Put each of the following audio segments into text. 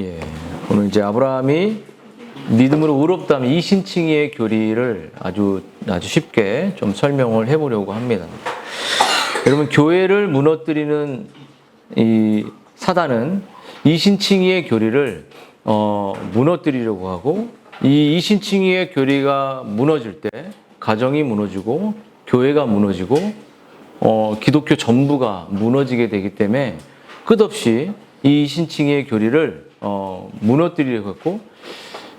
예, 오늘 이제 아브라함이 믿음으로 의롭다면 이신칭의의 교리를 아주 쉽게 좀 설명을 해보려고 합니다. 여러분, 교회를 무너뜨리는 이 사단은 이신칭의의 교리를 무너뜨리려고 하고, 이 이신칭의의 교리가 무너질 때 가정이 무너지고 교회가 무너지고 기독교 전부가 무너지게 되기 때문에 끝없이 이 이신칭의의 교리를 무너뜨리려고 했고,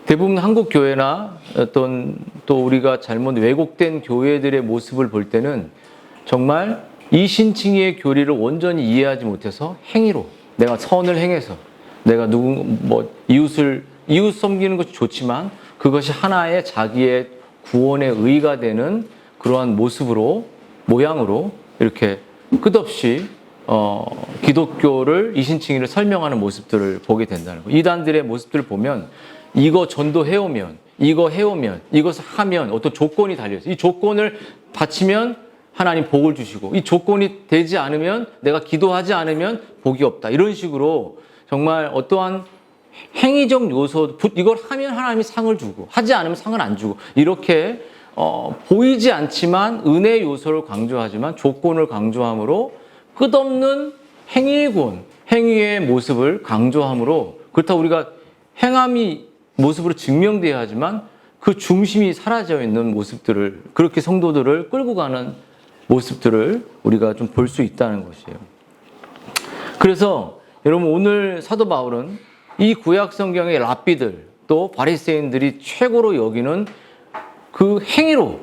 대부분 한국 교회나 어떤 또 우리가 잘못 왜곡된 교회들의 모습을 볼 때는 정말 이신칭의의 교리를 온전히 이해하지 못해서 행위로, 내가 선을 행해서 내가 이웃 섬기는 것이 좋지만 그것이 하나의 자기의 구원의 의가 되는 그러한 모양으로 이렇게 끝없이 기독교를 이신칭의를 설명하는 모습들을 보게 된다는 거예요. 이단들의 모습들을 보면 이거 전도해오면, 이거 해오면, 이것을 하면 어떤 조건이 달려있어요. 이 조건을 바치면 하나님 복을 주시고, 이 조건이 되지 않으면, 내가 기도하지 않으면 복이 없다. 이런 식으로 정말 어떠한 행위적 요소, 이걸 하면 하나님이 상을 주고, 하지 않으면 상을 안 주고, 이렇게 보이지 않지만 은혜 요소를 강조하지만 조건을 강조함으로 끝없는 행위의 구원, 행위의 모습을 강조함으로, 그렇다고 우리가 행함이 모습으로 증명돼야 하지만 그 중심이 사라져 있는 모습들을, 그렇게 성도들을 끌고 가는 모습들을 우리가 좀 볼 수 있다는 것이에요. 그래서 여러분, 오늘 사도 바울은 이 구약 성경의 랍비들 또 바리새인들이 최고로 여기는 그 행위로,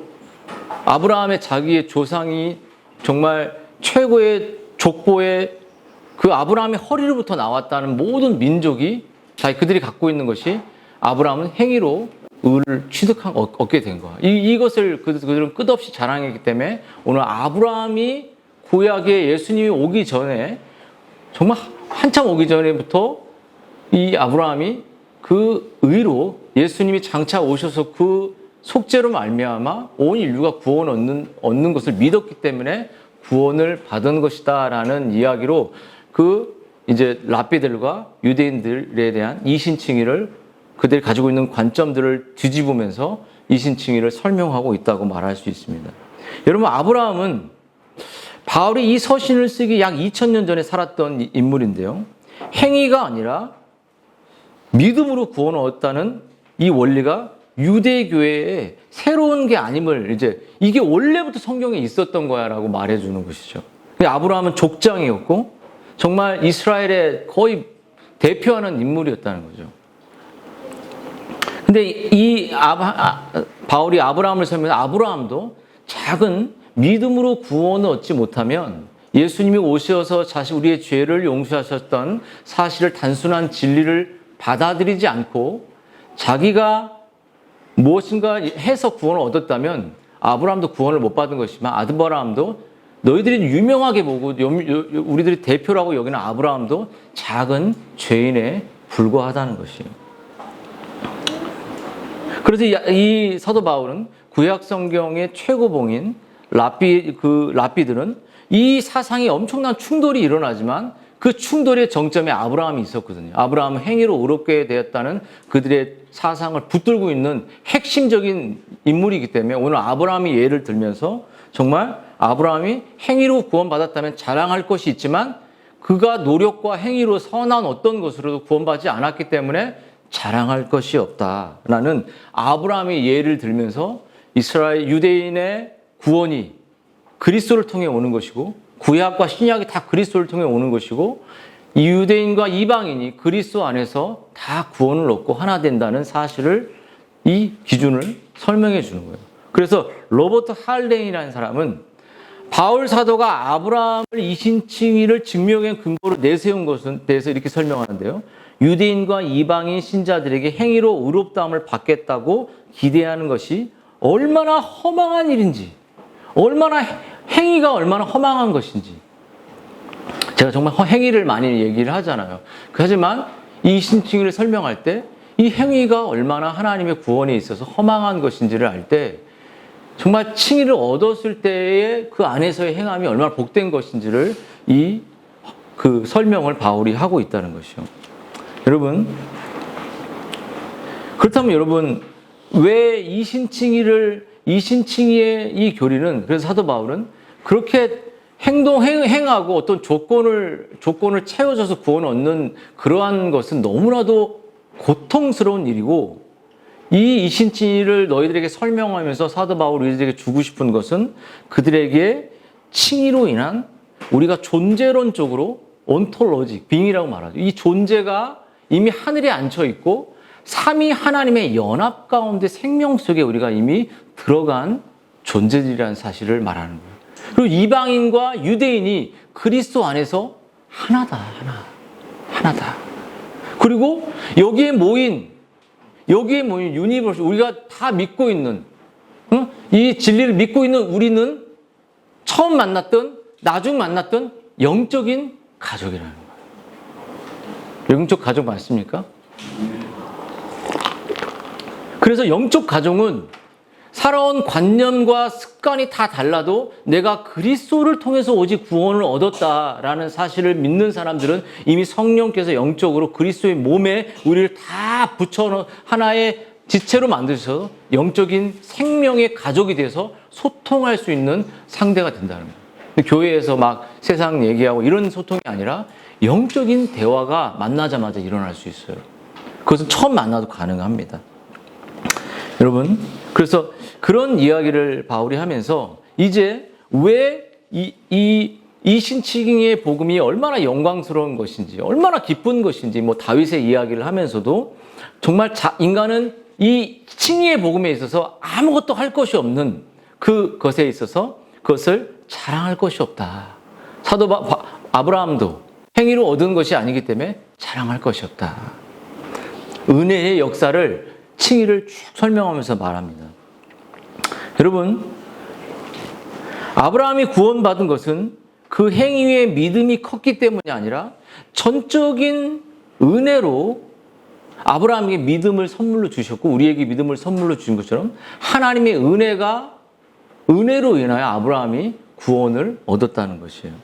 아브라함의 자기의 조상이 정말 최고의 족보의 그 아브라함의 허리로부터 나왔다는 모든 민족이 그들이 갖고 있는 것이, 아브라함은 행위로 의를 얻게 된 거야. 이것을 그들은 끝없이 자랑했기 때문에 오늘 아브라함이 구약에 예수님이 오기 전에, 정말 한참 오기 전에부터 이 아브라함이 그 의로 예수님이 장차 오셔서 그 속죄로 말미암아 온 인류가 구원 얻는 것을 믿었기 때문에 구원을 받은 것이다라는 이야기로 이제 랍비들과 유대인들에 대한 이신칭의를, 그들이 가지고 있는 관점들을 뒤집으면서 이신칭의를 설명하고 있다고 말할 수 있습니다. 여러분, 아브라함은 바울이 이 서신을 쓰기 약 2000년 전에 살았던 인물인데요. 행위가 아니라 믿음으로 구원을 얻었다는 이 원리가 유대교회에 새로운 게 아님을, 이게 원래부터 성경에 있었던 거야라고 말해주는 것이죠. 아브라함은 족장이었고 정말 이스라엘의 거의 대표하는 인물이었다는 거죠. 근데 바울이 아브라함을 설명해서 아브라함도 작은 믿음으로 구원을 얻지 못하면, 예수님이 오셔서 우리의 죄를 용서하셨던 사실을, 단순한 진리를 받아들이지 않고 자기가 무엇인가 해서 구원을 얻었다면 아브라함도 구원을 못 받은 것이지만, 아브라함도 너희들이 유명하게 보고 우리들이 대표라고 여기는 아브라함도 작은 죄인에 불과하다는 것이에요. 그래서 이 사도 바울은 구약 성경의 최고봉인 랍비들은 이 사상이 엄청난 충돌이 일어나지만 그 충돌의 정점에 아브라함이 있었거든요. 아브라함은 행위로 의롭게 되었다는 그들의 사상을 붙들고 있는 핵심적인 인물이기 때문에 오늘 아브라함이 예를 들면서 정말 아브라함이 행위로 구원받았다면 자랑할 것이 있지만 그가 노력과 행위로 선한 어떤 것으로도 구원받지 않았기 때문에 자랑할 것이 없다라는 아브라함의 예를 들면서 이스라엘 유대인의 구원이 그리스도를 통해 오는 것이고, 구약과 신약이 다 그리스도를 통해 오는 것이고, 이 유대인과 이방인이 그리스도 안에서 다 구원을 얻고 하나 된다는 사실을, 이 기준을 설명해 주는 거예요. 그래서 로버트 할레인이라는 사람은 바울 사도가 아브라함을 이신칭의를 증명의 근거로 내세운 것에 대해서 이렇게 설명하는데요. 유대인과 이방인 신자들에게 행위로 의롭다함을 받겠다고 기대하는 것이 얼마나 허망한 일인지, 행위가 얼마나 허망한 것인지. 제가 정말 행위를 많이 얘기를 하잖아요. 하지만 이 신칭의를 설명할 때 이 행위가 얼마나 하나님의 구원에 있어서 허망한 것인지를 알 때, 정말 칭의를 얻었을 때의 그 안에서의 행함이 얼마나 복된 것인지를 그 설명을 바울이 하고 있다는 것이요. 여러분, 그렇다면 여러분, 왜 이신칭의의 이 교리는, 그래서 사도 바울은 그렇게 행하고 어떤 조건을 채워줘서 구원을 얻는 그러한 것은 너무나도 고통스러운 일이고, 이 이신칭의를 너희들에게 설명하면서 사도 바울이 우리들에게 주고 싶은 것은 그들에게 칭의로 인한 우리가 존재론적으로 온톨로직, 빙이라고 말하죠. 이 존재가 이미 하늘에 앉혀 있고 삼위 하나님의 연합 가운데 생명 속에 우리가 이미 들어간 존재들이라는 사실을 말하는 거예요. 그리고 이방인과 유대인이 그리스도 안에서 하나다. 그리고 여기에 모인 유니버스, 우리가 다 믿고 있는, 이 진리를 믿고 있는 우리는 처음 만났던, 나중 만났던 영적인 가족이라는 거예요. 영적 가족 맞습니까? 그래서 영적 가족은 살아온 관념과 습관이 다 달라도 내가 그리스도를 통해서 오직 구원을 얻었다라는 사실을 믿는 사람들은 이미 성령께서 영적으로 그리스도의 몸에 우리를 다 붙여놓은 하나의 지체로 만드셔서 영적인 생명의 가족이 돼서 소통할 수 있는 상대가 된다는 거예요. 교회에서 막 세상 얘기하고 이런 소통이 아니라 영적인 대화가 만나자마자 일어날 수 있어요. 그것은 처음 만나도 가능합니다. 여러분, 그래서 그런 이야기를 바울이 하면서 이제 왜 이 신칭의의 복음이 얼마나 영광스러운 것인지, 얼마나 기쁜 것인지, 뭐 다윗의 이야기를 하면서도 정말 인간은 이 칭의의 복음에 있어서 아무것도 할 것이 없는 그것에 있어서 그것을 자랑할 것이 없다. 사도 아브라함도 행위로 얻은 것이 아니기 때문에 자랑할 것이 없다. 은혜의 역사를 칭의를 쭉 설명하면서 말합니다. 여러분, 아브라함이 구원받은 것은 그 행위의 믿음이 컸기 때문이 아니라 전적인 은혜로 아브라함에게 믿음을 선물로 주셨고 우리에게 믿음을 선물로 주신 것처럼 하나님의 은혜로 인하여 아브라함이 구원을 얻었다는 것이에요.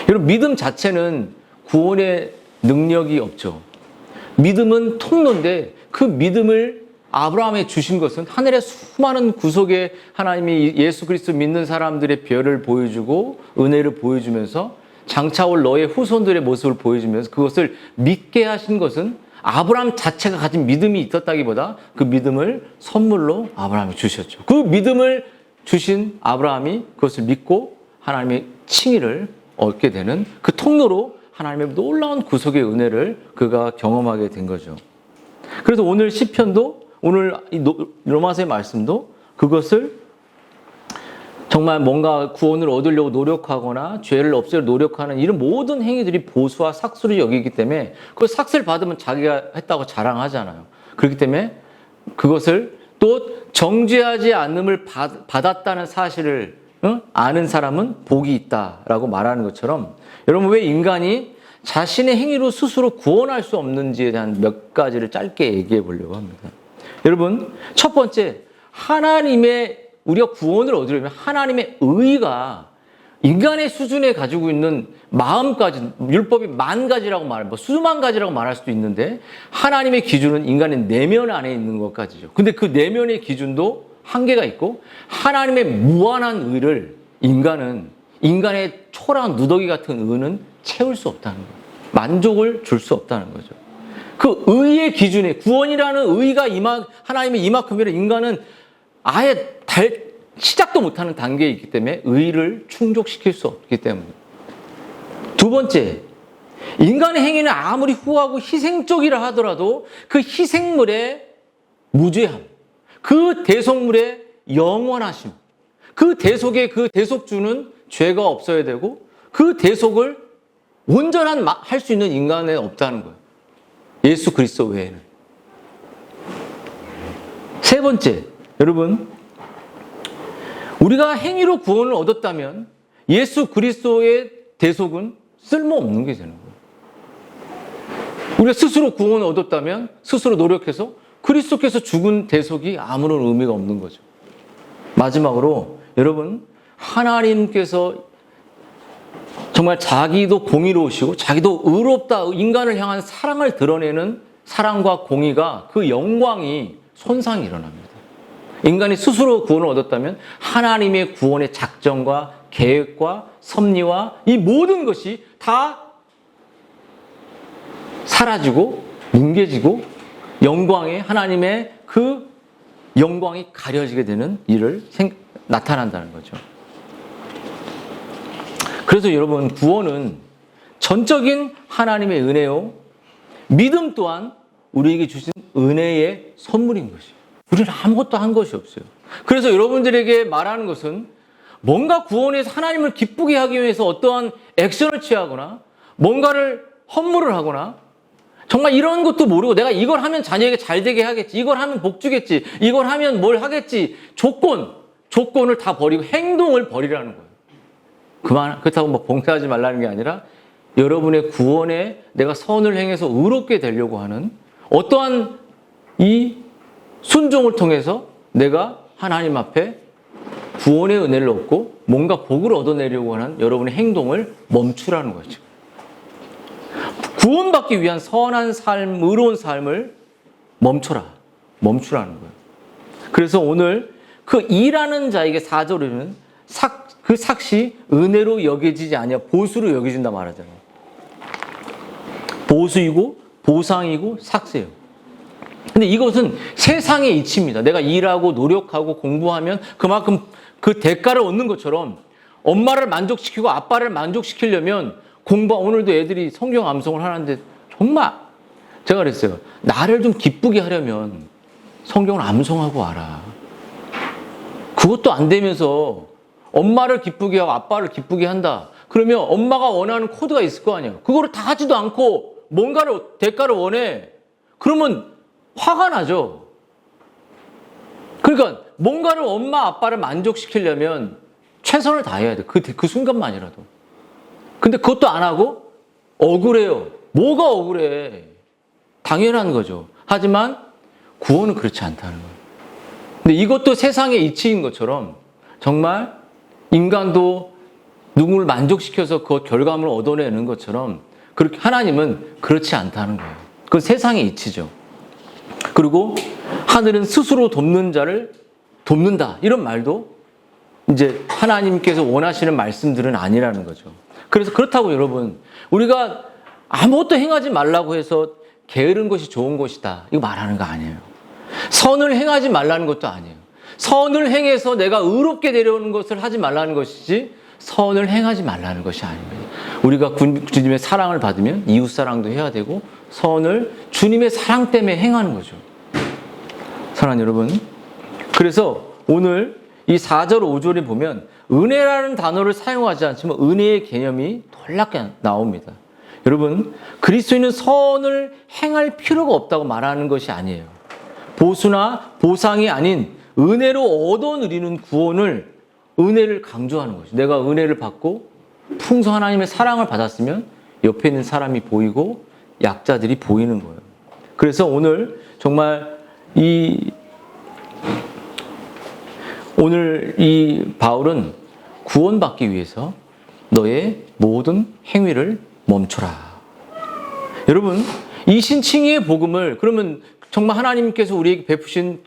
여러분, 믿음 자체는 구원의 능력이 없죠. 믿음은 통로인데 그 믿음을 아브라함에 주신 것은 하늘의 수많은 구속에 하나님이 예수 그리스도 믿는 사람들의 별을 보여주고 은혜를 보여주면서 장차올 너의 후손들의 모습을 보여주면서 그것을 믿게 하신 것은 아브라함 자체가 가진 믿음이 있었다기보다 그 믿음을 선물로 아브라함이 주셨죠. 그 믿음을 주신 아브라함이 그것을 믿고 하나님의 칭의를 얻게 되는 그 통로로 하나님의 놀라운 구속의 은혜를 그가 경험하게 된 거죠. 그래서 오늘 시편도 오늘 로마서의 말씀도 그것을 정말 뭔가 구원을 얻으려고 노력하거나 죄를 없애려 노력하는 이런 모든 행위들이 보수와 삭수를 여기기 때문에 그 삭스를 받으면 자기가 했다고 자랑하잖아요. 그렇기 때문에 그것을 또 정죄하지 않음을 받았다는 사실을 아는 사람은 복이 있다라고 말하는 것처럼 여러분, 왜 인간이 자신의 행위로 스스로 구원할 수 없는지에 대한 몇 가지를 짧게 얘기해 보려고 합니다. 여러분, 첫 번째, 우리가 구원을 얻으려면 하나님의 의가 인간의 수준에 가지고 있는 마음까지, 율법이 만 가지라고 수만 가지라고 말할 수도 있는데 하나님의 기준은 인간의 내면 안에 있는 것까지죠. 근데 그 내면의 기준도 한계가 있고 하나님의 무한한 의를 인간의 초라한 누더기 같은 의는 채울 수 없다는 거예요. 만족을 줄 수 없다는 거죠. 그 의의 기준에 구원이라는 의가 하나님의 이만큼이라 인간은 아예 시작도 못하는 단계에 있기 때문에 의를 충족시킬 수 없기 때문입니다. 두 번째, 인간의 행위는 아무리 후하고 희생적이라 하더라도 그 희생물의 무죄함, 그 대속물의 영원하심, 그 대속의 그 대속주는 죄가 없어야 되고 그 대속을 온전한 할 수 있는 인간에 없다는 거예요. 예수 그리스도 외에는. 세 번째, 여러분, 우리가 행위로 구원을 얻었다면 예수 그리스도의 대속은 쓸모없는 게 되는 거예요. 우리가 스스로 구원을 얻었다면 스스로 노력해서 그리스도께서 죽은 대속이 아무런 의미가 없는 거죠. 마지막으로 여러분, 하나님께서 정말 자기도 공의로우시고 자기도 의롭다 인간을 향한 사랑을 드러내는 사랑과 공의가 그 영광이 손상이 일어납니다. 인간이 스스로 구원을 얻었다면 하나님의 구원의 작정과 계획과 섭리와 이 모든 것이 다 사라지고 뭉개지고 영광의 하나님의 그 영광이 가려지게 되는 일을 나타난다는 거죠. 그래서 여러분 구원은 전적인 하나님의 은혜요. 믿음 또한 우리에게 주신 은혜의 선물인 것이에요. 우리는 아무것도 한 것이 없어요. 그래서 여러분들에게 말하는 것은 뭔가 구원에서 하나님을 기쁘게 하기 위해서 어떠한 액션을 취하거나 뭔가를 헌물을 하거나 정말 이런 것도 모르고 내가 이걸 하면 자녀에게 잘 되게 하겠지. 이걸 하면 복 주겠지. 이걸 하면 뭘 하겠지. 조건을 다 버리고 행동을 버리라는 거예요. 그렇다고 뭐 봉사하지 말라는 게 아니라 여러분의 구원에 내가 선을 행해서 의롭게 되려고 하는 어떠한 이 순종을 통해서 내가 하나님 앞에 구원의 은혜를 얻고 뭔가 복을 얻어내려고 하는 여러분의 행동을 멈추라는 거죠. 구원받기 위한 선한 삶, 의로운 삶을 멈추라는 거예요. 그래서 오늘 그 일하는 자에게 4절에는 그 삭시 은혜로 여겨지지 아니하 보수로 여겨진다 말하잖아요. 보수이고 보상이고 삭세예요. 근데 이것은 세상의 이치입니다. 내가 일하고 노력하고 공부하면 그만큼 그 대가를 얻는 것처럼 엄마를 만족시키고 아빠를 만족시키려면 오늘도 애들이 성경 암송을 하는데 정말 제가 그랬어요. 나를 좀 기쁘게 하려면 성경을 암송하고 와라. 그것도 안 되면서 엄마를 기쁘게 하고 아빠를 기쁘게 한다. 그러면 엄마가 원하는 코드가 있을 거 아니에요. 그거를 다 하지도 않고 뭔가를 대가를 원해. 그러면 화가 나죠. 그러니까 뭔가를 엄마 아빠를 만족시키려면 최선을 다해야 돼. 그 순간만이라도. 근데 그것도 안 하고 억울해요. 뭐가 억울해? 당연한 거죠. 하지만 구원은 그렇지 않다는 거예요. 근데 이것도 세상의 이치인 것처럼 정말 인간도 누구를 만족시켜서 그 결과물을 얻어내는 것처럼 그렇게 하나님은 그렇지 않다는 거예요. 그건 세상의 이치죠. 그리고 하늘은 스스로 돕는 자를 돕는다. 이런 말도 이제 하나님께서 원하시는 말씀들은 아니라는 거죠. 그래서 그렇다고 여러분, 우리가 아무것도 행하지 말라고 해서 게으른 것이 좋은 것이다. 이거 말하는 거 아니에요. 선을 행하지 말라는 것도 아니에요. 선을 행해서 내가 의롭게 되려는 것을 하지 말라는 것이지 선을 행하지 말라는 것이 아닙니다. 우리가 주님의 사랑을 받으면 이웃 사랑도 해야 되고 선을 주님의 사랑 때문에 행하는 거죠. 사랑하는 여러분, 그래서 오늘 이 4절 5절에 보면 은혜라는 단어를 사용하지 않지만 은혜의 개념이 놀랍게 나옵니다. 여러분, 그리스도인은 선을 행할 필요가 없다고 말하는 것이 아니에요. 보수나 보상이 아닌 은혜로 얻어 누리는 구원을 은혜를 강조하는 거죠. 내가 은혜를 받고 풍성 하나님의 사랑을 받았으면 옆에 있는 사람이 보이고 약자들이 보이는 거예요. 그래서 오늘 정말 오늘 이 바울은 구원받기 위해서 너의 모든 행위를 멈춰라. 여러분, 이 신칭의의 복음을 그러면 정말 하나님께서 우리에게 베푸신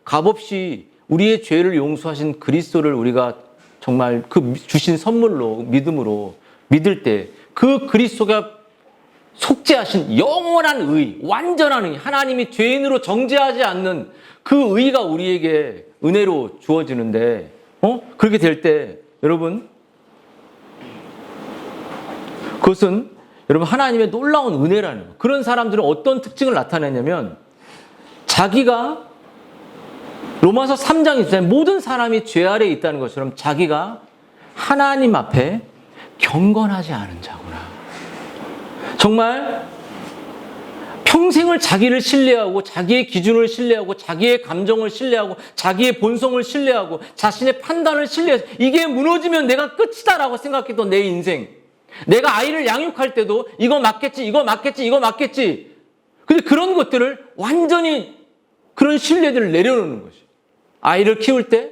값없이 우리의 죄를 용서하신 그리스도를 우리가 정말 그 주신 선물로 믿음으로 믿을 때 그 그리스도가 속죄하신 영원한 의, 완전한 의, 하나님이 죄인으로 정죄하지 않는 그 의가 우리에게 은혜로 주어지는데, 그렇게 될 때, 여러분, 그것은 여러분 하나님의 놀라운 은혜라는 거예요. 그런 사람들은 어떤 특징을 나타내냐면, 자기가 로마서 3장에 있잖아요. 모든 사람이 죄 아래에 있다는 것처럼 자기가 하나님 앞에 경건하지 않은 자구나. 정말 평생을 자기를 신뢰하고 자기의 기준을 신뢰하고 자기의 감정을 신뢰하고 자기의 본성을 신뢰하고 자신의 판단을 신뢰해서 이게 무너지면 내가 끝이다라고 생각했던 내 인생. 내가 아이를 양육할 때도 이거 맞겠지, 이거 맞겠지, 이거 맞겠지. 근데 그런 것들을 완전히 그런 신뢰들을 내려놓는 것이. 아이를 키울 때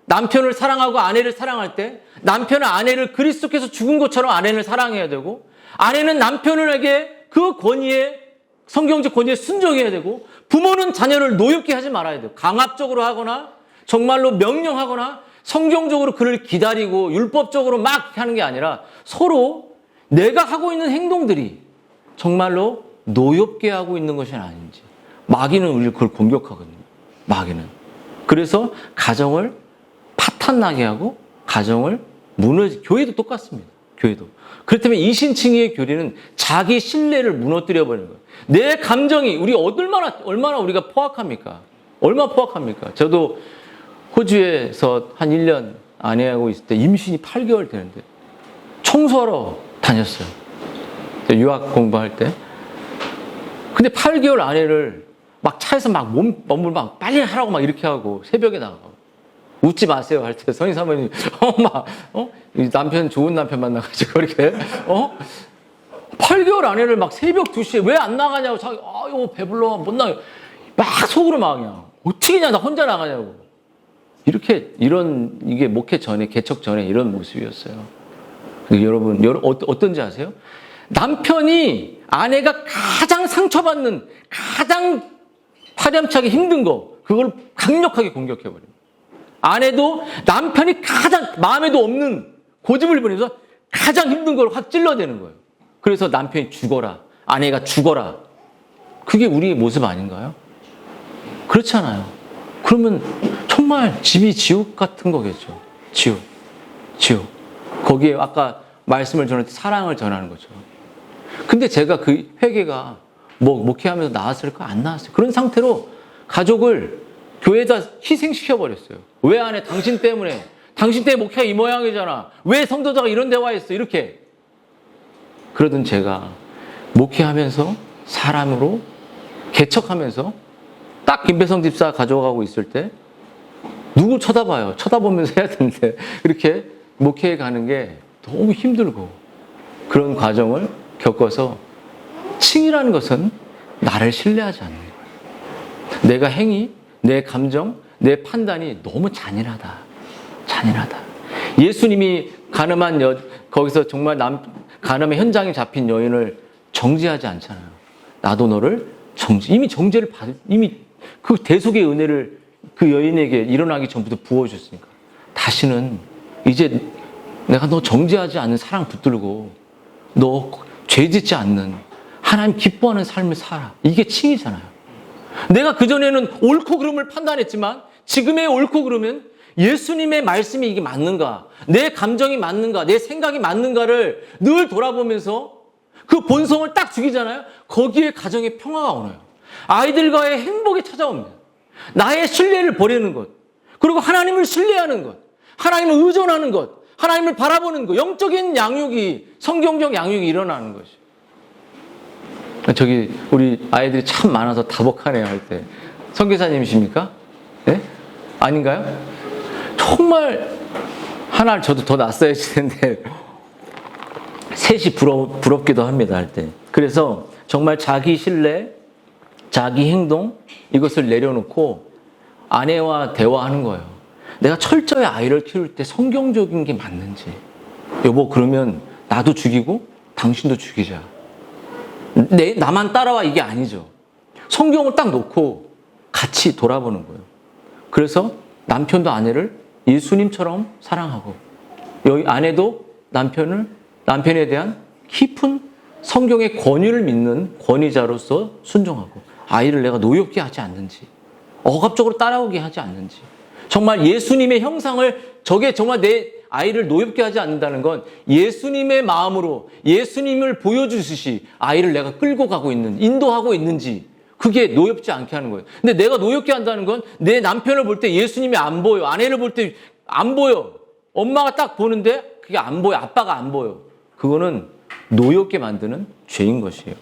남편을 사랑하고 아내를 사랑할 때 남편은 아내를 그리스도께서 죽은 것처럼 아내를 사랑해야 되고, 아내는 남편에게 그 권위에, 성경적 권위에 순종해야 되고, 부모는 자녀를 노엽게 하지 말아야 돼요. 강압적으로 하거나 정말로 명령하거나 성경적으로 그를 기다리고 율법적으로 막 하는 게 아니라 서로 내가 하고 있는 행동들이 정말로 노엽게 하고 있는 것이 아닌지. 마귀는 우리를 그걸 공격하거든요. 마귀는. 그래서 가정을 파탄나게 하고 가정을 교회도 똑같습니다. 교회도. 그렇다면 이신칭의의 교리는 자기 신뢰를 무너뜨려 버리는 거예요. 내 감정이 우리 얼마나 우리가 포악합니까? 얼마나 포악합니까? 저도 호주에서 한 1년 아내하고 있을 때 임신이 8개월 되는데 청소하러 다녔어요. 유학 공부할 때. 근데 8개월 아내를 막 차에서 막 몸을 막 빨리 하라고 막 이렇게 하고 새벽에 나가고 웃지 마세요 할 때 선임 사모님 남편 좋은 남편 만나가지고 이렇게 8개월 아내를 막 새벽 2시에 왜 안 나가냐고 자기 아유 배불러 못 나가 막 속으로 막 그냥 어떻게 그냥 나 혼자 나가냐고 이렇게 이게 목회 전에 개척 전에 이런 모습이었어요. 여러분 어떤지 아세요? 남편이 아내가 가장 상처받는 가장 파렴치하게 힘든 거 그걸 강력하게 공격해버립니다. 아내도 남편이 가장 마음에도 없는 고집을 부리면서 가장 힘든 걸 확 찔러대는 거예요. 그래서 남편이 죽어라, 아내가 죽어라. 그게 우리의 모습 아닌가요? 그렇잖아요. 그러면 정말 집이 지옥 같은 거겠죠. 지옥. 거기에 아까 말씀을 전할 때 사랑을 전하는 거죠. 근데 제가 그 회개가 목회하면서 나왔을까? 안 나왔어요. 그런 상태로 가족을 교회에다 희생시켜 버렸어요. 왜 안 해? 당신 때문에 목회가 이 모양이잖아. 왜 성도자가 이런 데 와 있어? 이렇게. 그러던 제가 목회하면서 사람으로 개척하면서 딱 김배성 집사 가져가고 있을 때 누구 쳐다봐요. 쳐다보면서 해야 되는데 이렇게 목회에 가는 게 너무 힘들고 그런 과정을 겪어서 칭이라는 것은 나를 신뢰하지 않는 거예요. 내가 행위, 내 감정, 내 판단이 너무 잔인하다. 예수님이 거기서 정말 간음의 현장에 잡힌 여인을 정죄하지 않잖아요. 나도 너를 이미 정죄를 이미 그 대속의 은혜를 그 여인에게 일어나기 전부터 부어줬으니까 다시는 이제 내가 너 정죄하지 않는 사랑 붙들고 너 죄짓지 않는 하나님 기뻐하는 삶을 살아. 이게 칭이잖아요. 내가 그전에는 옳고 그름을 판단했지만 지금의 옳고 그름은 예수님의 말씀이 이게 맞는가, 내 감정이 맞는가, 내 생각이 맞는가를 늘 돌아보면서 그 본성을 딱 죽이잖아요. 거기에 가정의 평화가 오네요. 아이들과의 행복이 찾아옵니다. 나의 신뢰를 버리는 것, 그리고 하나님을 신뢰하는 것, 하나님을 의존하는 것, 하나님을 바라보는 것, 영적인 양육이, 성경적 양육이 일어나는 것이. 우리 아이들이 참 많아서 다복하네요 할 때. 선교사님이십니까? 네? 아닌가요? 정말 하나 저도 더 낳았어야지 텐데 셋이 부럽기도 합니다 할 때. 그래서 정말 자기 신뢰, 자기 행동 이것을 내려놓고 아내와 대화하는 거예요. 내가 철저히 아이를 키울 때 성경적인 게 맞는지. 여보 그러면 나도 죽이고 당신도 죽이자. 나만 따라와 이게 아니죠. 성경을 딱 놓고 같이 돌아보는 거예요. 그래서 남편도 아내를 예수님처럼 사랑하고 여기 아내도 남편에 대한 깊은 성경의 권위를 믿는 권위자로서 순종하고 아이를 내가 노엽게 하지 않는지 억압적으로 따라오게 하지 않는지 정말 예수님의 형상을 저게 정말 내 아이를 노엽게 하지 않는다는 건 예수님의 마음으로 예수님을 보여주듯이 아이를 내가 끌고 가고 있는 인도하고 있는지 그게 노엽지 않게 하는 거예요. 근데 내가 노엽게 한다는 건 내 남편을 볼 때 예수님이 안 보여. 아내를 볼 때 안 보여. 엄마가 딱 보는데 그게 안 보여. 아빠가 안 보여. 그거는 노엽게 만드는 죄인 것이에요.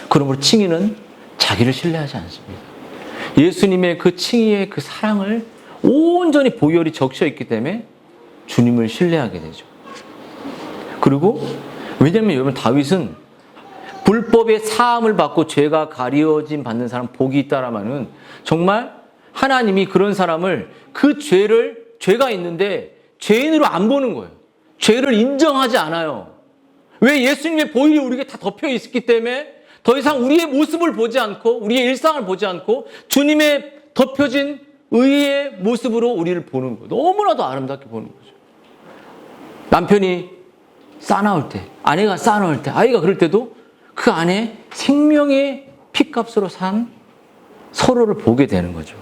그러므로 칭의는 자기를 신뢰하지 않습니다. 예수님의 그 칭의의 그 사랑을 온전히 보혈이 적셔 있기 때문에 주님을 신뢰하게 되죠. 그리고 왜냐하면 여러분 다윗은 불법의 사함을 받고 죄가 가리워짐 받는 사람 복이 있다라면은 정말 하나님이 그런 사람을 그 죄를 죄가 있는데 죄인으로 안 보는 거예요. 죄를 인정하지 않아요. 왜? 예수님의 보혈이 우리에게 다 덮여 있기 때문에 더 이상 우리의 모습을 보지 않고 우리의 일상을 보지 않고 주님의 덮여진 의의 모습으로 우리를 보는 거예요. 너무나도 아름답게 보는 거죠. 남편이 싸나울 때, 아내가 싸나울 때, 아이가 그럴 때도 그 안에 생명의 피값으로 산 서로를 보게 되는 거죠.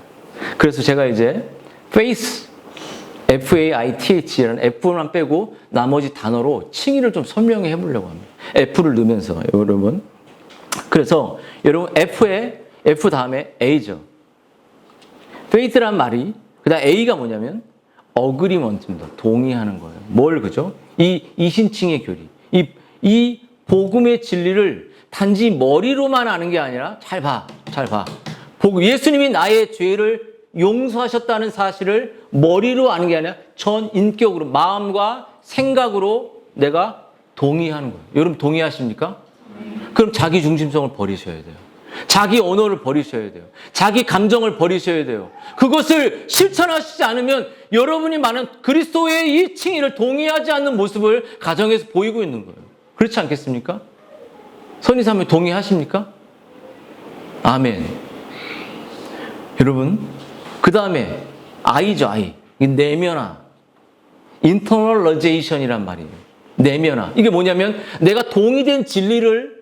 그래서 제가 이제 faith, F-A-I-Th라는 F만 빼고 나머지 단어로 칭의를 좀 설명해 보려고 합니다. F를 넣으면서 여러분. 그래서 여러분 F 다음에 A죠. faith란 말이 그다음 A가 뭐냐면 agreement입니다. 동의하는 거예요. 뭘 그죠? 이 이신칭의 교리. 이 복음의 진리를 단지 머리로만 아는 게 아니라 잘 봐. 예수님이 나의 죄를 용서하셨다는 사실을 머리로 아는 게 아니라 전 인격으로 마음과 생각으로 내가 동의하는 거예요. 여러분 동의하십니까? 그럼 자기 중심성을 버리셔야 돼요. 자기 언어를 버리셔야 돼요. 자기 감정을 버리셔야 돼요. 그것을 실천하시지 않으면 여러분이 많은 그리스도의 이 칭의를 동의하지 않는 모습을 가정에서 보이고 있는 거예요. 그렇지 않겠습니까? 선의사님 동의하십니까? 아멘. 여러분, 그 다음에 I죠, I. 내면화. internalization이란 말이에요. 내면화. 이게 뭐냐면 내가 동의된 진리를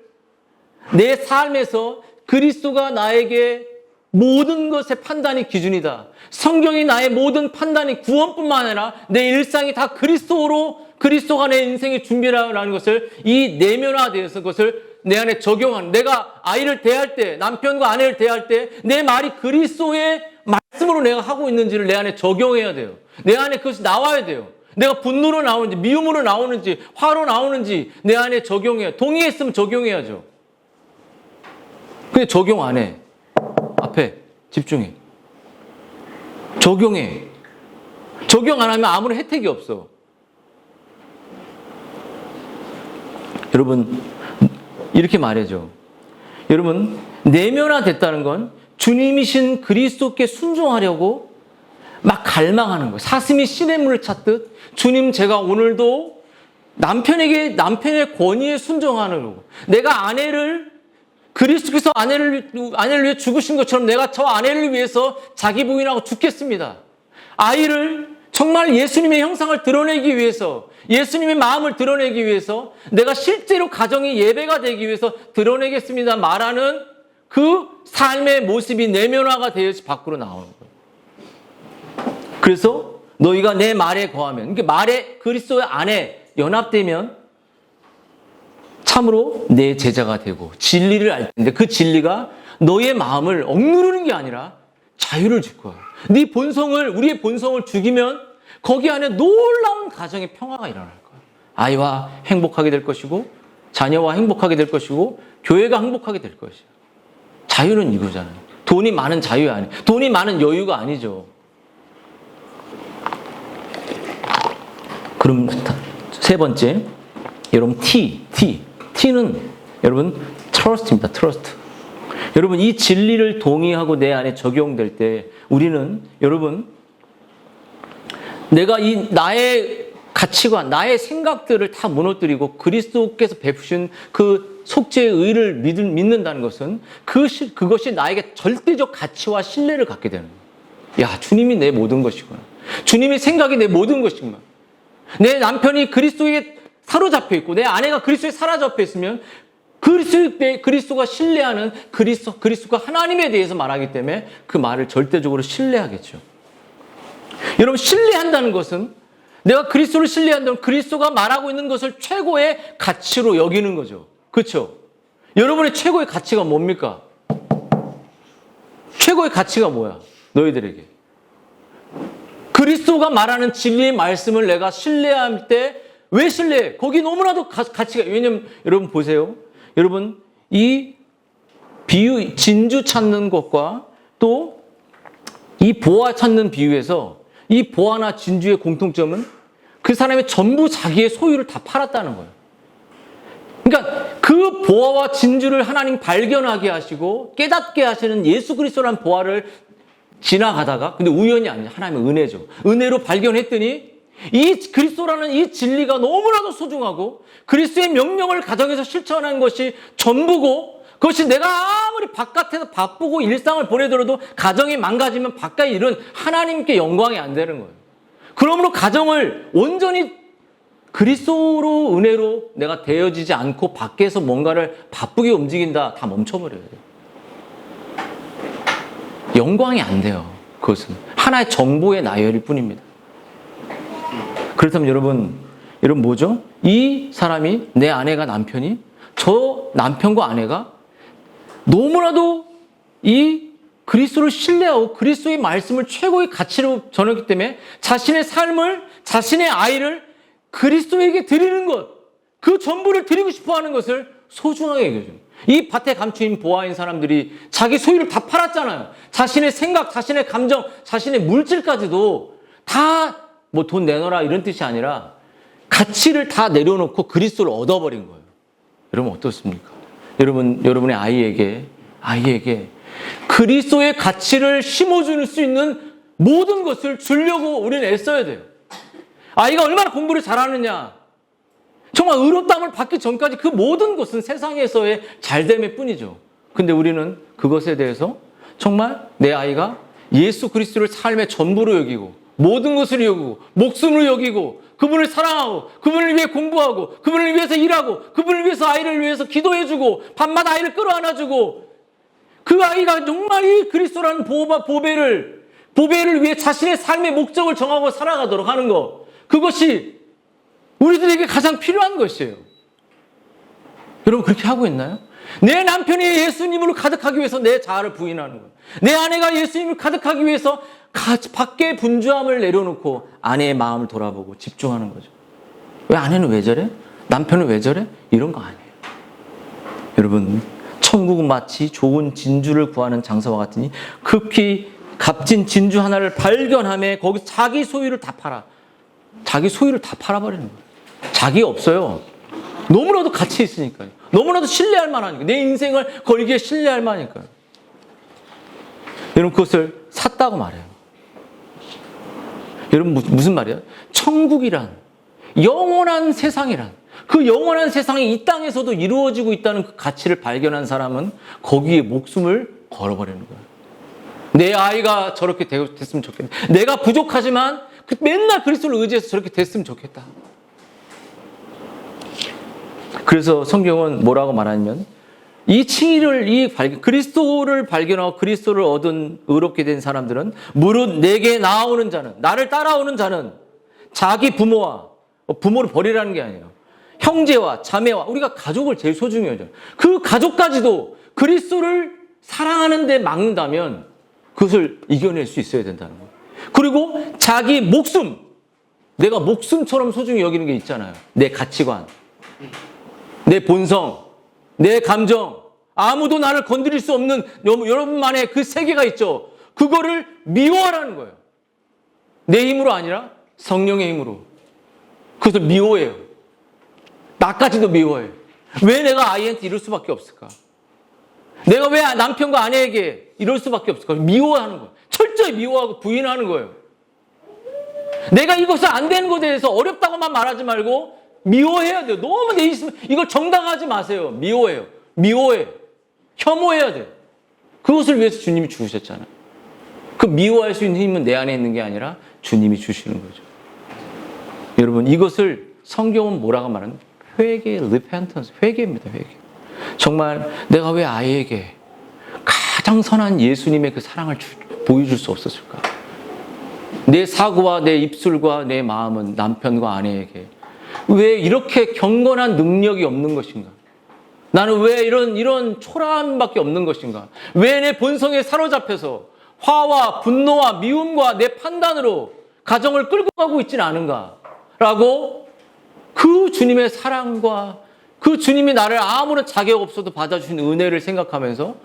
내 삶에서 그리스도가 나에게 모든 것의 판단이 기준이다. 성경이 나의 모든 판단이 구원뿐만 아니라 내 일상이 다 그리스도가 내 인생의 준비라는 것을 이 내면화되어서 그것을 내 안에 적용하는, 내가 아이를 대할 때, 남편과 아내를 대할 때 내 말이 그리스도의 말씀으로 내가 하고 있는지를 내 안에 적용해야 돼요. 내 안에 그것이 나와야 돼요. 내가 분노로 나오는지 미움으로 나오는지 화로 나오는지 내 안에 적용해야, 동의했으면 적용해야죠. 근데 적용 안 해. 앞에 집중해. 적용해. 적용 안 하면 아무런 혜택이 없어. 여러분 이렇게 말해줘. 여러분 내면화됐다는 건 주님이신 그리스도께 순종하려고 막 갈망하는 거예요. 사슴이 시냇물을 찾듯 주님 제가 오늘도 남편의 권위에 순종하는 거고, 내가 그리스도께서 아내를 위해 죽으신 것처럼 내가 저 아내를 위해서 자기 부인하고 죽겠습니다. 아이를 정말 예수님의 형상을 드러내기 위해서, 예수님의 마음을 드러내기 위해서, 내가 실제로 가정이 예배가 되기 위해서 드러내겠습니다 말하는 그 삶의 모습이 내면화가 되어서 밖으로 나오는 거예요. 그래서 너희가 내 말에 거하면, 그러니까 말에 그리스도의 안에 연합되면 참으로 내 제자가 되고 진리를 알 텐데, 그 진리가 너의 마음을 억누르는 게 아니라 자유를 줄 거야. 우리의 본성을 죽이면 거기 안에 놀라운 가정의 평화가 일어날 거야. 아이와 행복하게 될 것이고, 자녀와 행복하게 될 것이고, 교회가 행복하게 될 것이야. 자유는 이거잖아요. 돈이 많은 자유 아니, 돈이 많은 여유가 아니죠. 그럼 세 번째, 여러분 T는 여러분 trust입니다. trust. 여러분 이 진리를 동의하고 내 안에 적용될 때 우리는 여러분 내가 나의 가치관, 나의 생각들을 다 무너뜨리고 그리스도께서 베푸신 그 속죄의 의를 믿는다는 것은 그것이 나에게 절대적 가치와 신뢰를 갖게 되는 거예요. 야, 주님이 내 모든 것이구나. 주님의 생각이 내 모든 것이구나. 내 남편이 그리스도에게 사로잡혀 있고 내 아내가 그리스도에 사로잡혀 있으면 그리스도가 신뢰하는 그리스도가 하나님에 대해서 말하기 때문에 그 말을 절대적으로 신뢰하겠죠. 여러분 신뢰한다는 것은 내가 그리스도를 신뢰한다면 그리스도가 말하고 있는 것을 최고의 가치로 여기는 거죠. 그렇죠? 여러분의 최고의 가치가 뭡니까? 최고의 가치가 뭐야? 너희들에게. 그리스도가 말하는 진리의 말씀을 내가 신뢰할 때 왜 신뢰해? 거기 너무나도 가치가, 왜냐면 여러분 보세요. 여러분 이 비유, 진주 찾는 것과 또 이 보화 찾는 비유에서 이 보화나 진주의 공통점은 그 사람이 전부 자기의 소유를 다 팔았다는 거예요. 그러니까 그 보화와 진주를 하나님 발견하게 하시고 깨닫게 하시는 예수 그리스도라는 보화를 지나가다가, 근데 우연이 아니야. 하나님의 은혜죠. 은혜로 발견했더니 이 그리스도라는 이 진리가 너무나도 소중하고 그리스도의 명령을 가정에서 실천하는 것이 전부고, 그것이 내가 아무리 바깥에서 바쁘고 일상을 보내더라도 가정이 망가지면 바깥의 일은 하나님께 영광이 안 되는 거예요. 그러므로 가정을 온전히 그리스도로 은혜로 내가 되어지지 않고 밖에서 뭔가를 바쁘게 움직인다, 다 멈춰버려요. 영광이 안 돼요. 그것은 하나의 정보의 나열일 뿐입니다. 그렇다면 여러분 뭐죠? 이 사람이, 내 아내가, 남편이, 저 남편과 아내가 너무나도 이 그리스도를 신뢰하고 그리스도의 말씀을 최고의 가치로 전했기 때문에 자신의 삶을, 자신의 아이를 그리스도에게 드리는 것, 그 전부를 드리고 싶어 하는 것을 소중하게 여겨줘요. 이 밭에 감추인 보아인 사람들이 자기 소유를 다 팔았잖아요. 자신의 생각, 자신의 감정, 자신의 물질까지도 다 뭐 돈 내놔라 이런 뜻이 아니라 가치를 다 내려놓고 그리스도를 얻어버린 거예요. 여러분 어떻습니까? 여러분의 아이에게 그리스도의 가치를 심어줄 수 있는 모든 것을 주려고 우리는 애써야 돼요. 아이가 얼마나 공부를 잘하느냐, 정말 의롭다함을 받기 전까지 그 모든 것은 세상에서의 잘됨일 뿐이죠. 근데 우리는 그것에 대해서 정말 내 아이가 예수 그리스도를 삶의 전부로 여기고 모든 것을 여기고 목숨으로 여기고 그분을 사랑하고 그분을 위해 공부하고 그분을 위해서 일하고 그분을 위해서 아이를 위해서 기도해주고 밤마다 아이를 끌어안아주고, 그 아이가 정말 이 그리스도라는 보배를 위해 자신의 삶의 목적을 정하고 살아가도록 하는 것, 그것이 우리들에게 가장 필요한 것이에요. 여러분 그렇게 하고 있나요? 내 남편이 예수님으로 가득하기 위해서 내 자아를 부인하는 거예요. 내 아내가 예수님을 가득하기 위해서 밖에 분주함을 내려놓고 아내의 마음을 돌아보고 집중하는 거죠. 왜 아내는 왜 저래? 남편은 왜 저래? 이런 거 아니에요. 여러분 천국은 마치 좋은 진주를 구하는 장사와 같으니 급히 값진 진주 하나를 발견하며 거기서 자기 소유를 다 팔아버리는 거예요. 자기 없어요. 너무나도 가치 있으니까요. 너무나도 신뢰할 만하니까. 내 인생을 걸기에 신뢰할 만하니까요. 여러분 그것을 샀다고 말해요. 여러분 무슨 말이야? 천국이란, 영원한 세상이란, 그 영원한 세상이 이 땅에서도 이루어지고 있다는 그 가치를 발견한 사람은 거기에 목숨을 걸어버리는 거예요. 내 아이가 저렇게 됐으면 좋겠다. 내가 부족하지만 맨날 그리스도를 의지해서 저렇게 됐으면 좋겠다. 그래서 성경은 뭐라고 말하냐면 이 칭의를, 그리스도를 발견하고 그리스도를 얻은 의롭게 된 사람들은 무릇 내게 나아오는 자는, 나를 따라오는 자는 자기 부모를 버리라는 게 아니에요. 형제와 자매와, 우리가 가족을 제일 소중히 여겨요. 그 가족까지도 그리스도를 사랑하는 데 막는다면 그것을 이겨낼 수 있어야 된다는 거예요. 그리고 자기 목숨, 내가 목숨처럼 소중히 여기는 게 있잖아요. 내 가치관, 내 본성, 내 감정, 아무도 나를 건드릴 수 없는 여러분만의 그 세계가 있죠. 그거를 미워하라는 거예요. 내 힘으로 아니라 성령의 힘으로. 그것을 미워해요. 나까지도 미워해요. 왜 내가 아이한테 이럴 수밖에 없을까? 내가 왜 남편과 아내에게 이럴 수밖에 없을까? 미워하는 거예요. 철저히 미워하고 부인하는 거예요. 내가 이것을 안 되는 것에 대해서 어렵다고만 말하지 말고 미워해야 돼요. 너무 내 있으면 이걸 정당화하지 마세요. 미워해요. 혐오해야 돼요. 그것을 위해서 주님이 죽으셨잖아요. 그 미워할 수 있는 힘은 내 안에 있는 게 아니라 주님이 주시는 거죠. 여러분 이것을 성경은 뭐라고 말하는? 회개, repentance, 회개입니다. 회개. 정말 내가 왜 아이에게 가장 선한 예수님의 그 사랑을 보여줄 수 없었을까? 내 사고와 내 입술과 내 마음은 남편과 아내에게 왜 이렇게 경건한 능력이 없는 것인가? 나는 왜 이런 초라함밖에 없는 것인가? 왜 내 본성에 사로잡혀서 화와 분노와 미움과 내 판단으로 가정을 끌고 가고 있지는 않은가? 라고 그 주님의 사랑과 그 주님이 나를 아무런 자격 없어도 받아주신 은혜를 생각하면서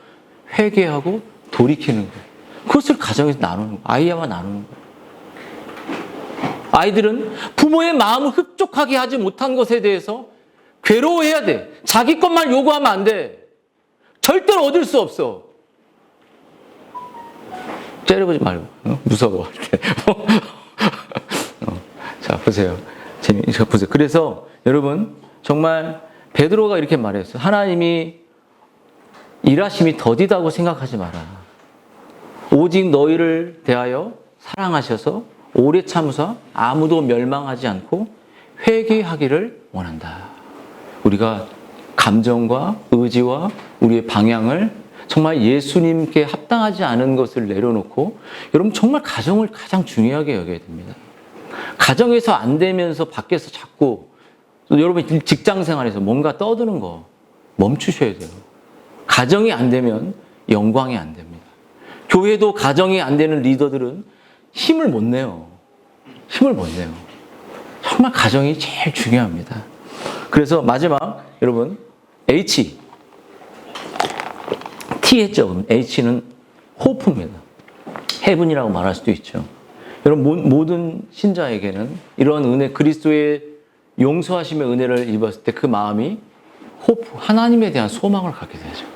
회개하고 돌이키는 거예요. 그것을 가정에서 나누는 거예요. 아이와 나누는 거예요. 아이들은 부모의 마음을 흡족하게 하지 못한 것에 대해서 괴로워해야 돼. 자기 것만 요구하면 안 돼. 절대로 얻을 수 없어. 째려보지 말고 무서워 할 때. 자 보세요. 보세요. 그래서 여러분 정말 베드로가 이렇게 말했어요. 하나님이 일하심이 더디다고 생각하지 마라. 오직 너희를 대하여 사랑하셔서 오래 참으사 아무도 멸망하지 않고 회개하기를 원한다. 우리가 감정과 의지와 우리의 방향을 정말 예수님께 합당하지 않은 것을 내려놓고 여러분 정말 가정을 가장 중요하게 여겨야 됩니다. 가정에서 안 되면서 밖에서 자꾸 여러분 직장 생활에서 뭔가 떠드는 거 멈추셔야 돼요. 가정이 안 되면 영광이 안 됩니다. 교회도 가정이 안 되는 리더들은 힘을 못 내요. 힘을 못 내요. 정말 가정이 제일 중요합니다. 그래서 마지막 여러분 H T 했죠. H는 호프입니다. 헤븐이라고 말할 수도 있죠. 여러분 모든 신자에게는 이런 은혜 그리스도의 용서하심의 은혜를 입었을 때 그 마음이 호프 하나님에 대한 소망을 갖게 되죠.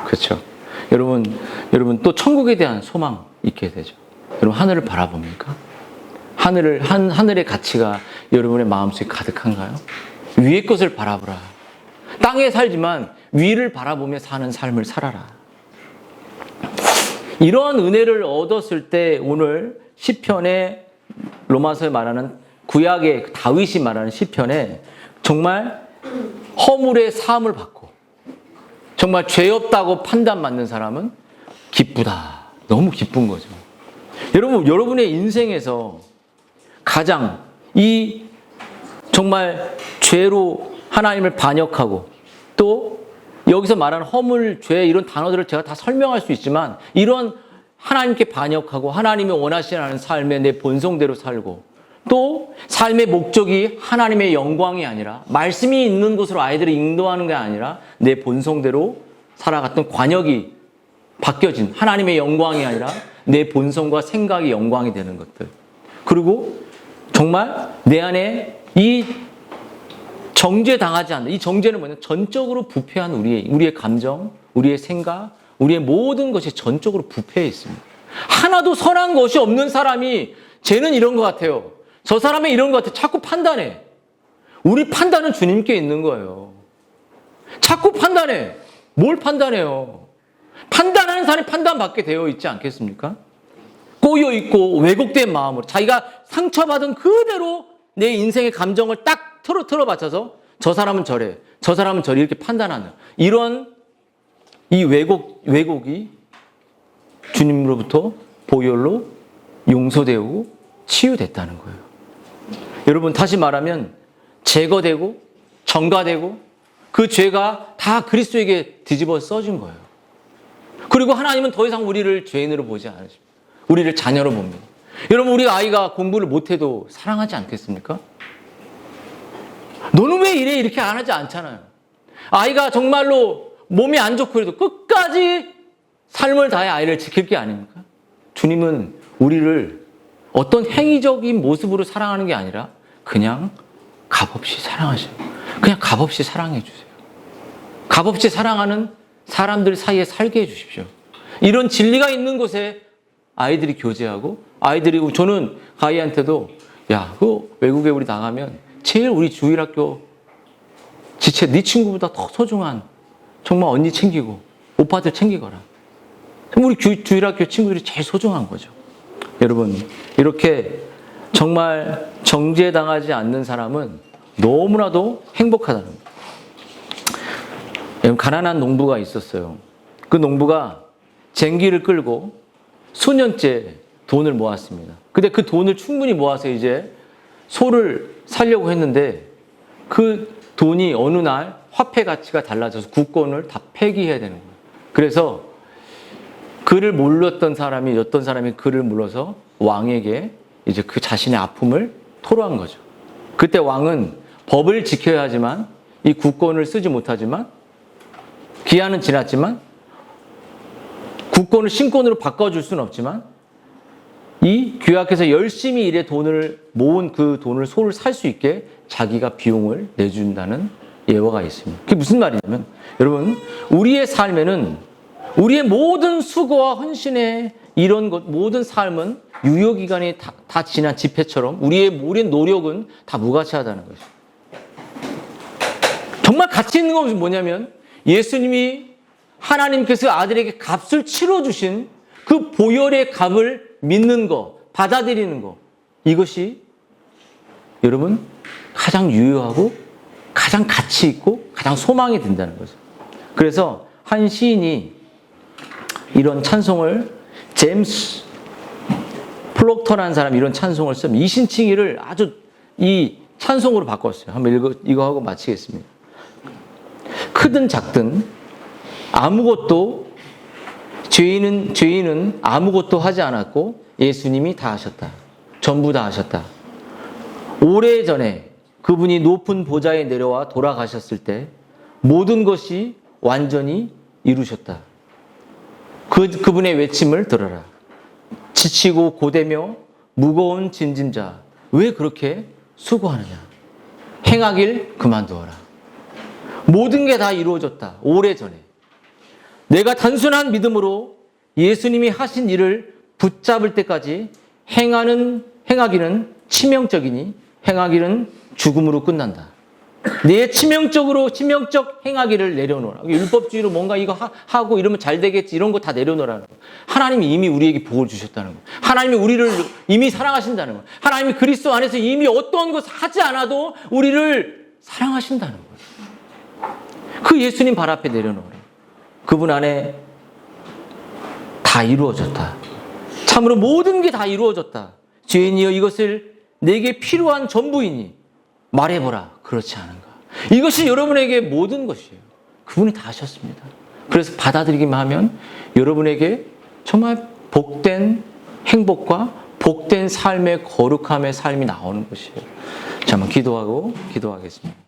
그렇죠. 여러분 또 천국에 대한 소망 있게 되죠. 여러분 하늘을 바라봅니까? 하늘의 가치가 여러분의 마음속에 가득한가요? 위의 것을 바라보라. 땅에 살지만 위를 바라보며 사는 삶을 살아라. 이러한 은혜를 얻었을 때 오늘 시편에 로마서에 말하는 구약의 다윗이 말하는 시편에 정말 허물의 사함을 받고 정말 죄 없다고 판단받는 사람은 기쁘다. 너무 기쁜 거죠. 여러분의 인생에서 가장 이 정말 죄로 하나님을 반역하고 또 여기서 말하는 허물, 죄 이런 단어들을 제가 다 설명할 수 있지만 이런 하나님께 반역하고 하나님이 원하시는 삶에 내 본성대로 살고 또 삶의 목적이 하나님의 영광이 아니라 말씀이 있는 곳으로 아이들을 인도하는 게 아니라 내 본성대로 살아갔던 관역이 바뀌어진 하나님의 영광이 아니라 내 본성과 생각이 영광이 되는 것들. 그리고 정말 내 안에 이 정죄당하지 않는 이 정죄는 뭐냐? 전적으로 부패한 우리의 감정, 우리의 생각, 우리의 모든 것이 전적으로 부패해 있습니다. 하나도 선한 것이 없는 사람이 쟤는 이런 것 같아요. 저 사람은 이런 것 같아. 자꾸 판단해. 우리 판단은 주님께 있는 거예요. 자꾸 판단해. 뭘 판단해요? 판단하는 사람이 판단받게 되어 있지 않겠습니까? 꼬여 있고 왜곡된 마음으로 자기가 상처받은 그대로 내 인생의 감정을 딱 틀어 받쳐서 저 사람은 저래, 저 사람은 저래 이렇게 판단하는 이런 이 왜곡이 주님으로부터 보혈로 용서되고 치유됐다는 거예요. 여러분 다시 말하면 제거되고 정가되고 그 죄가 다 그리스도에게 뒤집어 써진 거예요. 그리고 하나님은 더 이상 우리를 죄인으로 보지 않으십니다. 우리를 자녀로 봅니다. 여러분 우리 아이가 공부를 못해도 사랑하지 않겠습니까? 너는 왜 이래? 이렇게 안 하지 않잖아요. 아이가 정말로 몸이 안 좋고 그래도 끝까지 삶을 다해 아이를 지킬 게 아닙니까? 주님은 우리를 어떤 행위적인 모습으로 사랑하는 게 아니라 그냥 값없이 사랑하셔요. 그냥 값없이 사랑해 주세요. 값없이 사랑하는 사람들 사이에 살게 해 주십시오. 이런 진리가 있는 곳에 아이들이 교제하고 저는 가희한테도 야, 그 외국에 우리 나가면 제일 우리 주일학교 지체 네 친구보다 더 소중한 정말 언니 챙기고 오빠들 챙기거라. 우리 주일학교 친구들이 제일 소중한 거죠. 여러분 이렇게 정말 정죄당하지 않는 사람은 너무나도 행복하다는 거예요. 가난한 농부가 있었어요. 그 농부가 쟁기를 끌고 수년째 돈을 모았습니다. 근데 그 돈을 충분히 모아서 이제 소를 사려고 했는데 그 돈이 어느 날 화폐 가치가 달라져서 국권을 다 폐기해야 되는 거예요. 그래서 그를 물렀던 사람이 어떤 사람이 그를 물러서 왕에게 이제 그 자신의 아픔을 토로한 거죠. 그때 왕은 법을 지켜야 하지만 이 국권을 쓰지 못하지만 기한은 지났지만 국권을 신권으로 바꿔줄 수는 없지만 이 귀학해서 열심히 일해 돈을 모은 그 돈을 소를 살 수 있게 자기가 비용을 내준다는 예화가 있습니다. 그게 무슨 말이냐면 여러분 우리의 삶에는 우리의 모든 수고와 헌신의 이런 것, 모든 삶은 유효기간이 다 지난 지폐처럼 우리의 모든 노력은 다 무가치하다는 것이죠. 정말 가치 있는 것은 뭐냐면 예수님이 하나님께서 아들에게 값을 치러주신 그 보혈의 값을 믿는 거, 받아들이는 거, 이것이 여러분 가장 유효하고 가장 가치 있고 가장 소망이 된다는 거죠. 그래서 한 시인이 이런 찬송을 제임스 플록터라는 사람이 이런 찬송을 쓰면 이신칭의를 아주 이 찬송으로 바꿨어요. 한번 이거 하고 마치겠습니다. 크든 작든 아무것도 죄인은 아무것도 하지 않았고 예수님이 다 하셨다. 전부 다 하셨다. 오래전에 그분이 높은 보좌에 내려와 돌아가셨을 때 모든 것이 완전히 이루셨다. 그분의 외침을 들어라. 지치고 고되며 무거운 짐진자, 왜 그렇게 수고하느냐? 행하길 그만두어라. 모든 게 다 이루어졌다. 오래전에. 내가 단순한 믿음으로 예수님이 하신 일을 붙잡을 때까지 행하기는 치명적이니 행하기는 죽음으로 끝난다. 내 치명적 행하기를 내려놓으라. 율법주의로 뭔가 이거 하고 이러면 잘 되겠지 이런 거 다 내려놓으라는 거. 하나님이 이미 우리에게 복을 주셨다는 거. 하나님이 우리를 이미 사랑하신다는 거. 하나님이 그리스도 안에서 이미 어떤 것을 하지 않아도 우리를 사랑하신다는 거예요. 그 예수님 발 앞에 내려놓으라. 그분 안에 다 이루어졌다. 참으로 모든 게 다 이루어졌다. 죄인이여 이것을 내게 필요한 전부이니 말해보라. 그렇지 않은가. 이것이 여러분에게 모든 것이에요. 그분이 다 하셨습니다. 그래서 받아들이기만 하면 여러분에게 정말 복된 행복과 복된 삶의 거룩함의 삶이 나오는 것이에요. 자, 한번 기도하겠습니다.